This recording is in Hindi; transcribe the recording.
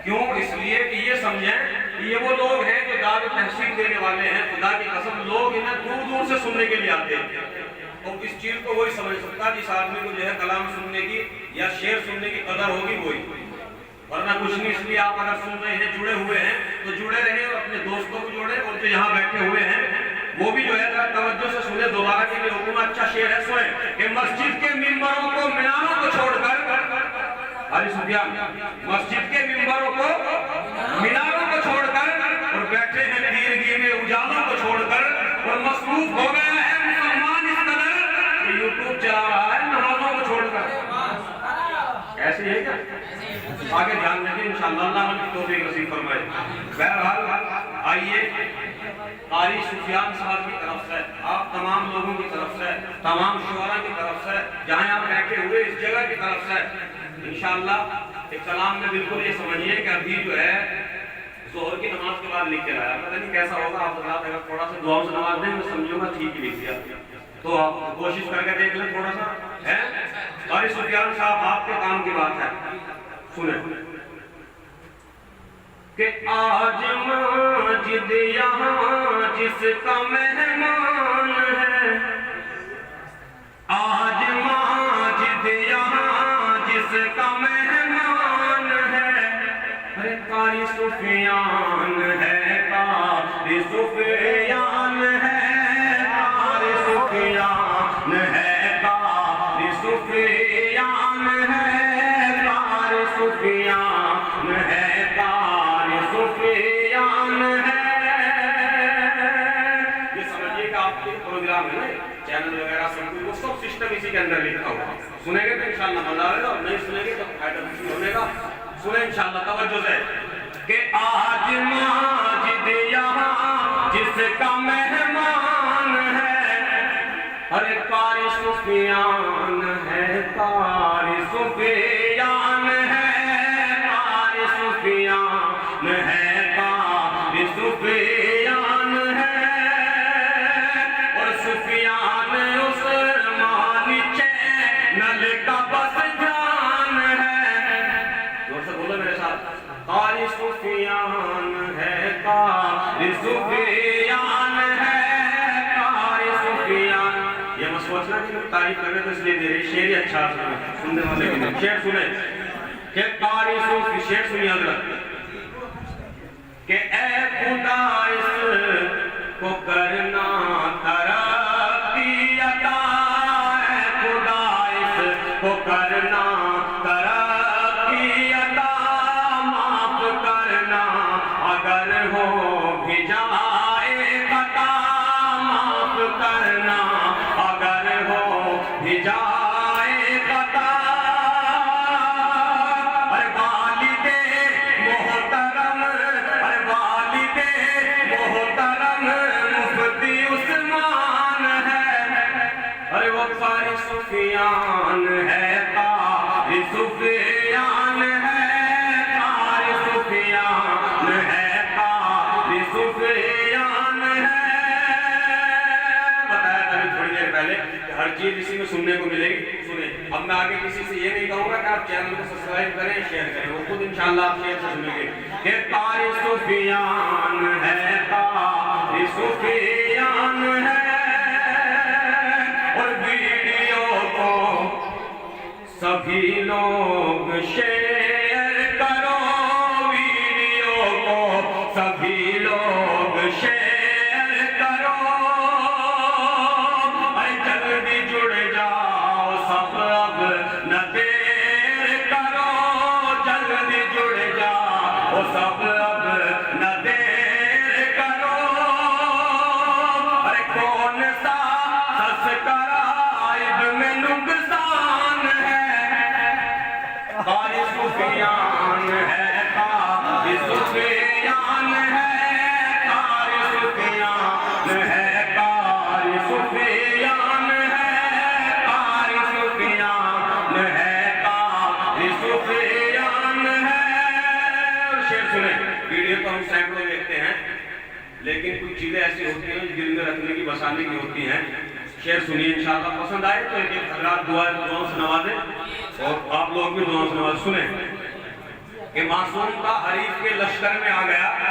क्यों? इसलिए कि ये समझें कि ये वो लोग हैं जो दाद तहसील देने वाले हैं। खुदा की कसम, लोग इन्हें दूर दूर से सुनने के लिए आते हैं। और इस चीज को वही समझ सकता जिस आदमी को जो है कलाम सुनने की या शेर सुनने की कदर होगी वही, वरना कुछ नहीं। इसलिए आप अगर सुन रहे हैं, जुड़े हुए हैं, तो जुड़े रहे और अपने दोस्तों को जोड़े, और जो यहाँ बैठे हुए हैं वो भी जो है तवज्जो से सुने। दोबारा के लिए हुक्म, अच्छा शेर है, सुने कि मस्जिद के मिंबरों को, मीनारों को छोड़कर, अरे सुफियान, मस्जिद के मिंबरों को, मीनारों को छोड़कर, और बैठे हैं दीरगी में उजालों को छोड़कर, और मसरूफ हो गया है मुसलमान इस कदर कि यूट्यूब चला रहा है नमाजों को छोड़कर। ऐसे है क्या? आगे ध्यान रखिए, इंशाअल्लाह अल्लाह हमें तौफीक नसीब फरमाए। बहरहाल आइए, कारी सुफियान साहब की तरफ से, आप तमाम लोगों की तरफ से, तमाम शुअरा की तरफ से, जहाँ आप बैठे हुए इस जगह की तरफ से, इंशाअल्लाह एक कलाम में बिल्कुल ये समझिए कि अभी जो है जोहर की नमाज के बाद लिख के लाया। पता नहीं कैसा होगा, आप अगर थोड़ा सा दुआ से नमाज दें, मैं समझूंगा ठीक ही लिख दिया, तो आप कोशिश करके देख लें थोड़ा सा है। कारी सुफियान साहब, आपके काम की बात है, सुने कि आज माजिद यहाँ जिसका मेहमान है, आज माजिद यहाँ जिसका मेहमान है, अरे कारी सुफियान है, कारी सुफियान है, कारी सुफियान है, कारी सुफियान है, कारी सुफियान है, कारी सुफियान है। ये समझिए कि आपके प्रोग्राम है ना, चैनल वगैरह सब कुछ, वो सब सिस्टम इसी के अंदर लिखा हुआ। सुनेंगे तो इंशाअल्लाह मजा आएगा, और नहीं सुनेंगे तो फायदा नहीं होगा। सुने इंशाअल्लाह तवज्जो से कि आज माजिद यहाँ जिसका मेहमान है, अरे कारी सुफियान है, कारी सुफियान है, कारी सुफियान है, कारी सुफियान है, और सुफियान उस्मानी चैनल का बस जान है। जोर से बोलो मेरे साथ, कारी सुफियान है, कारी सुफियान है, कारी सुफियान। ये मत सोचना कि मैं तारीफ कर रहे तो इसलिए दे रही, शेर ही अच्छा सुनने वाले के लिए। शेर सुने कि कारी सूफी, शेर सुनिए हजरत, कि ए खुदा इसको करना तरक्की अता, ए खुदा इसको करना तरक्की अता, माफ करना अगर हो भी जाए खता, माफ करना अगर हो भी जाए खता, अरे वालिदे मोहतरम, अरे वालिदे मोहतरम मुफ्ती उस्मान है, अरे वो कारी सुफियान है, कारी सुफियान है, कारी सुफियान है, कारी सुफियान है। बताया था थोड़ी देर पहले कि हर चीज इसी में सुनने को मिलेगी। सुने, अब मैं आगे किसी से ये नहीं कहूंगा कि आप चैनल को सब्सक्राइब करें, शेयर करें, वो खुद इंशाअल्लाह आप शेयर से सुनेंगे कि कारी सुफियान है, कारी सुफियान है, और वीडियो को सभी लोग शेयर करो, वीडियो को सभी लोग शेयर करो, अरे जल्दी जुड़ जाओ सब, अब न देर करो, जल्दी जुड़ जाओ सब, अब न देर करो, अरे कौन सा सब्सक्राइब में नुकसान है, कारी सुफियान है, कारी सुफियान है, कारी सुफियान है, कारी सुफियान है, कारी सुफियान है, कारी सुफियान है। शेर सुने, वीडियो तो हम सैकड़ों देखते हैं, लेकिन कुछ चीजें ऐसी होती हैं जो दिल में रखने की, बसाने की होती हैं। शेर सुनिए, इंशाअल्लाह पसंद आए तो एक हजरात दुआओं से नवाजें, और आप लोग भी दुआओं से नवाज। सुने कि मासूम का हरीफ के लश्कर में आ गया।